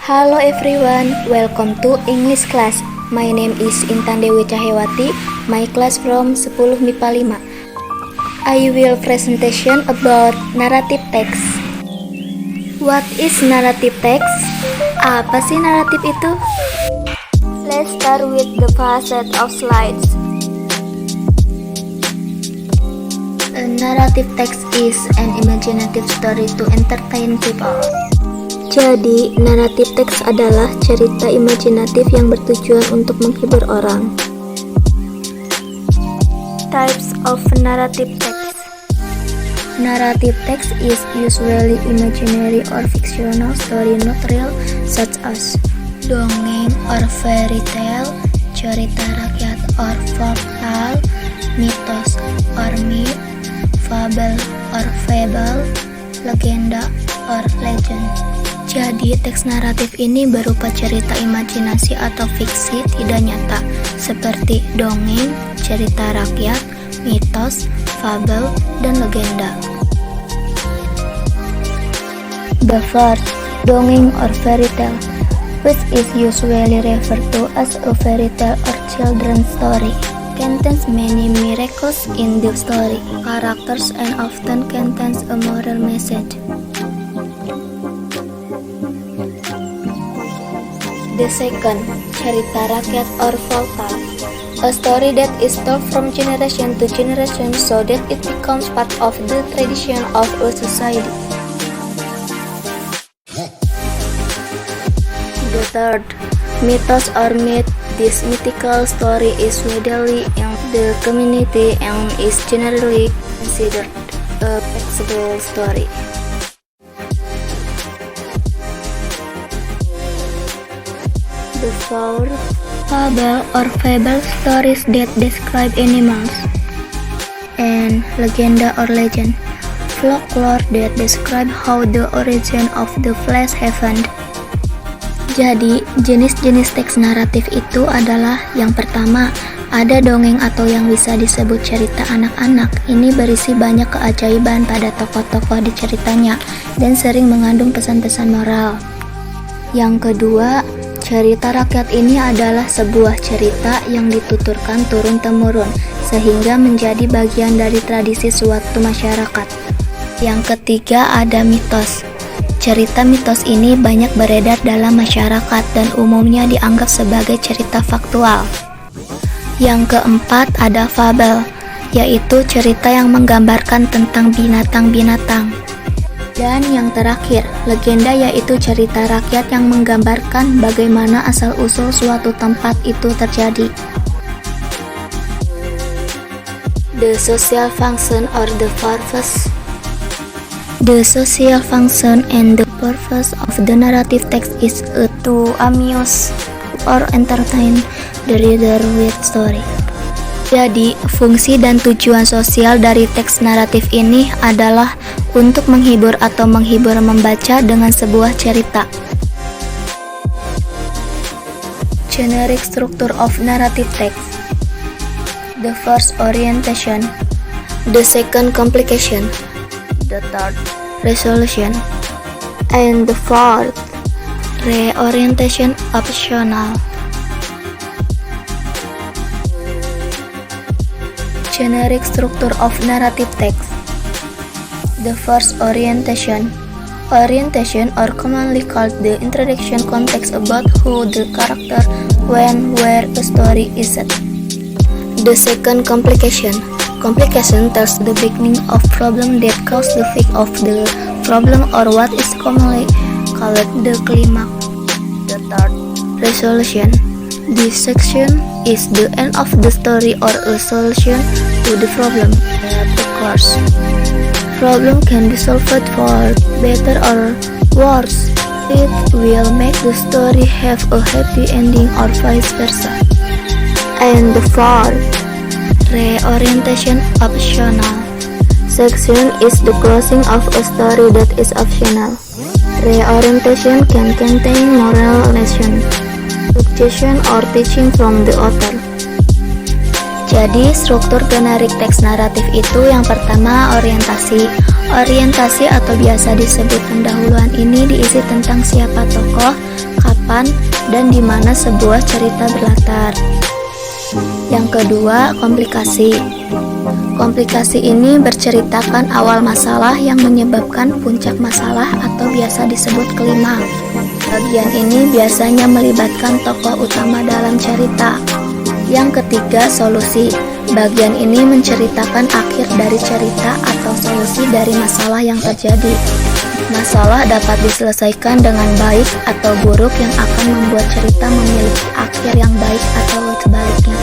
Hello everyone, welcome to English class. My name is Intan Dewi Cahyawati, my class from 10 MIPA 5. I will presentation about narrative text. What is narrative text? Apa sih naratif itu? Let's start with the first set of slides. A narrative text is an imaginative story to entertain people. Jadi, naratif teks adalah cerita imajinatif yang bertujuan untuk menghibur orang. Types of narrative text. Narrative text is usually imaginary or fictional story not real, such as dongeng or fairy tale, cerita rakyat or folktale, mitos or myth, fable or fable, legenda or legend. Jadi, teks naratif ini berupa cerita imajinasi atau fiksi tidak nyata, seperti dongeng, cerita rakyat, mitos, fabel, dan legenda. The first, dongeng or fairy tale, which is usually referred to as a fairy tale or children's story, contains many miracles in the story, characters, and often contains a moral message. The second, cerita rakyat or folktale, a story that is told from generation to generation so that it becomes part of the tradition of a society. The third, mythos or myth. This mythical story is widely in the community and is generally considered a fictional story. The fourth, fable or fable stories that describe animals, and legenda or legend, folklore that describe how the origin of the flesh happened. Jadi, jenis-jenis teks naratif itu adalah yang pertama, ada dongeng atau yang bisa disebut cerita anak-anak. Ini berisi banyak keajaiban pada tokoh-tokoh di ceritanya dan sering mengandung pesan-pesan moral. Yang kedua, cerita rakyat ini adalah sebuah cerita yang dituturkan turun-temurun sehingga menjadi bagian dari tradisi suatu masyarakat. Yang ketiga ada mitos. Cerita mitos ini banyak beredar dalam masyarakat dan umumnya dianggap sebagai cerita faktual. Yang keempat ada fabel, yaitu cerita yang menggambarkan tentang binatang-binatang. Dan yang terakhir, legenda, yaitu cerita rakyat yang menggambarkan bagaimana asal-usul suatu tempat itu terjadi. The social function or the purpose. The social function and the purpose of the narrative text is to amuse or entertain the reader with story. Jadi, fungsi dan tujuan sosial dari teks naratif ini adalah untuk menghibur atau menghibur membaca dengan sebuah cerita. Generic structure of narrative text. The first, orientation. The second, complication. The third, resolution. And the fourth, reorientation optional. Generic structure of narrative text. The first, orientation. Orientation, or commonly called the introduction, context about who the character, when, where a story is set. The second, complication. Complication tells the beginning of problem that cause the fix of the problem or what is commonly called the climax. The third, resolution. This section is the end of the story or a solution to the problem that occurs. Problem can be solved for better or worse. It will make the story have a happy ending or vice versa. And the fourth, reorientation optional. Section is the closing of a story that is optional. Reorientation can contain moral lesson, suggestion, or teaching from the author. Jadi, struktur generik teks naratif itu yang pertama orientasi. Orientasi atau biasa disebut pendahuluan ini diisi tentang siapa tokoh, kapan dan di mana sebuah cerita berlatar. Yang kedua, komplikasi. Komplikasi ini berceritakan awal masalah yang menyebabkan puncak masalah atau biasa disebut klimaks. Bagian ini biasanya melibatkan tokoh utama dalam cerita. Yang ketiga, solusi. Bagian ini menceritakan akhir dari cerita atau solusi dari masalah yang terjadi. Masalah dapat diselesaikan dengan baik atau buruk yang akan membuat cerita memiliki akhir yang baik atau sebaliknya.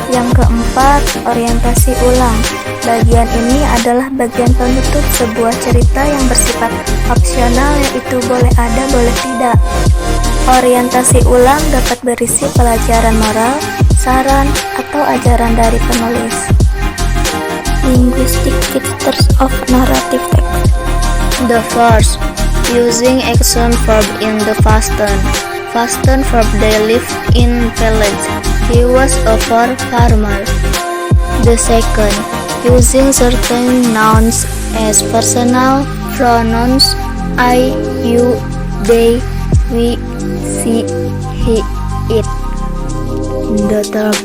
Yang keempat, orientasi ulang. Bagian ini adalah bagian penutup sebuah cerita yang bersifat opsional, yaitu boleh ada, boleh tidak. Orientasi ulang dapat berisi pelajaran moral, saran, atau ajaran dari penulis. Linguistic features of narrative text. The first, using action verb in the past tense. Past tense verb, they lived in village. He was a poor farmer. The second, using certain nouns as personal pronouns I, you, they, we, she, he, it. The third,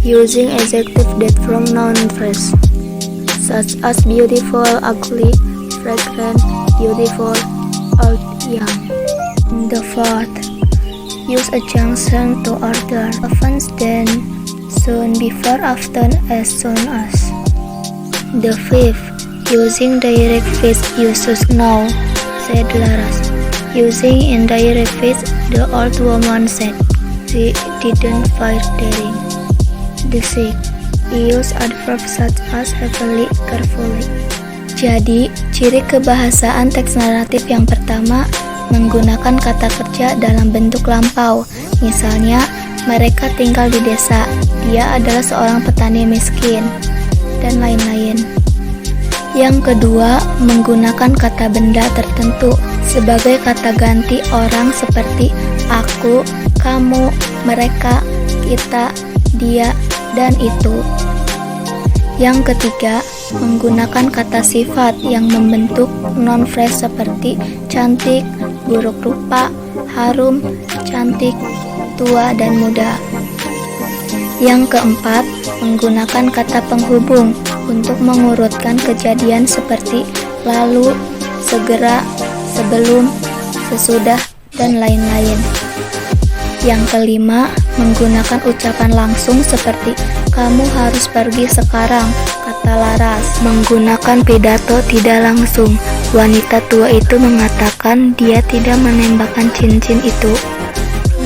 using adjective that from noun phrase, such as beautiful, ugly, fragrant, beautiful, old, young. The fourth, use a junction to order, often, then, soon, before, often, as soon as. The fifth, using direct phase uses now, said Laras. Using indirect phase, the old woman said she didn't find daring. The sixth, use adverbs such as heavily, carefully. Jadi, ciri kebahasaan teks naratif yang pertama menggunakan kata kerja dalam bentuk lampau. Misalnya, mereka tinggal di desa, dia adalah seorang petani miskin, dan lain-lain. Yang kedua, menggunakan kata benda tertentu sebagai kata ganti orang seperti aku, kamu, mereka, kita, dia, dan itu. Yang ketiga, menggunakan kata sifat yang membentuk noun phrase seperti cantik, buruk rupa, harum, cantik, tua, dan muda. Yang keempat, menggunakan kata penghubung untuk mengurutkan kejadian seperti lalu, segera, sebelum, sesudah, dan lain-lain. Yang kelima, menggunakan ucapan langsung seperti kamu harus pergi sekarang, kata Laras. Menggunakan pidato tidak langsung, wanita tua itu mengatakan dia tidak menembakkan cincin itu.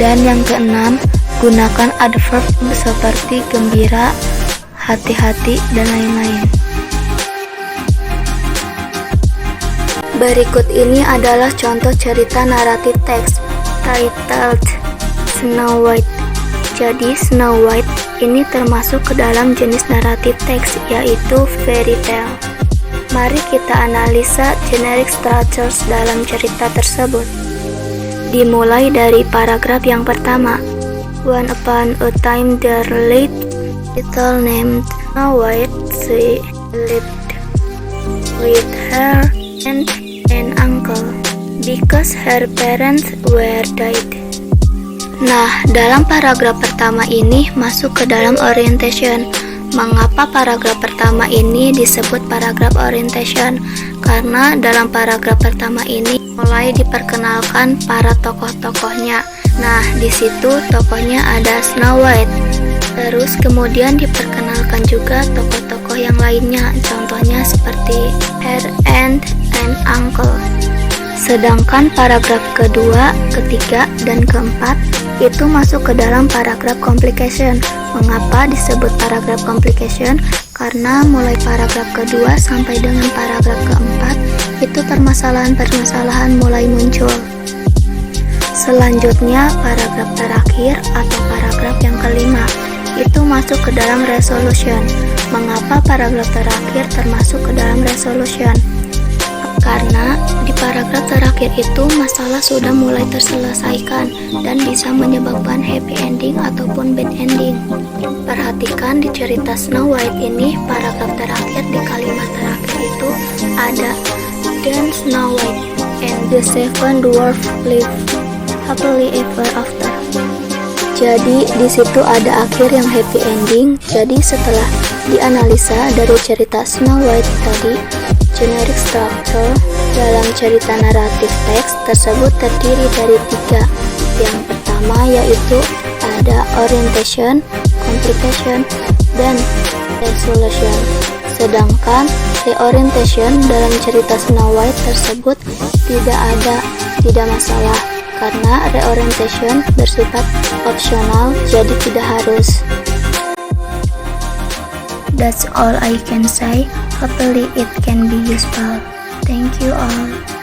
Dan yang keenam, gunakan adverb seperti gembira, hati-hati, dan lain-lain. Berikut ini adalah contoh cerita naratif teks titled Snow White. Jadi Snow White ini termasuk ke dalam jenis naratif teks, yaitu fairy tale. Mari kita analisa generic structures dalam cerita tersebut. Dimulai dari paragraf yang pertama. Once upon a time there lived a little named Snow White. She lived with her aunt and uncle because her parents were died. Nah, dalam paragraf pertama ini masuk ke dalam orientation. Mengapa paragraf pertama ini disebut paragraf orientation? Karena dalam paragraf pertama ini mulai diperkenalkan para tokoh-tokohnya. Nah, di situ tokohnya ada Snow White. Terus kemudian diperkenalkan juga tokoh-tokoh yang lainnya, contohnya seperti her aunt and uncle. Sedangkan paragraf kedua, ketiga, dan keempat itu masuk ke dalam paragraf complication. Mengapa disebut paragraf complication? Karena mulai paragraf kedua sampai dengan paragraf keempat itu permasalahan-permasalahan mulai muncul. Selanjutnya paragraf terakhir atau paragraf yang kelima itu masuk ke dalam resolution. Mengapa paragraf terakhir termasuk ke dalam resolution? Karena di paragraf terakhir itu masalah sudah mulai terselesaikan dan bisa menyebabkan happy ending ataupun bad ending. Perhatikan di cerita Snow White ini, paragraf terakhir di kalimat terakhir itu ada Then Snow White and the seven dwarfs lived happily ever after. Jadi di situ ada akhir yang happy ending. Jadi setelah dianalisa dari cerita Snow White tadi, generic structure dalam cerita naratif teks tersebut terdiri dari 3. Yang pertama yaitu ada orientation, complication, dan resolution. Sedangkan reorientation dalam cerita Snow White tersebut tidak masalah, karena reorientation bersifat opsional, jadi tidak harus. That's all I can say. Hopefully it can be useful. Thank you all.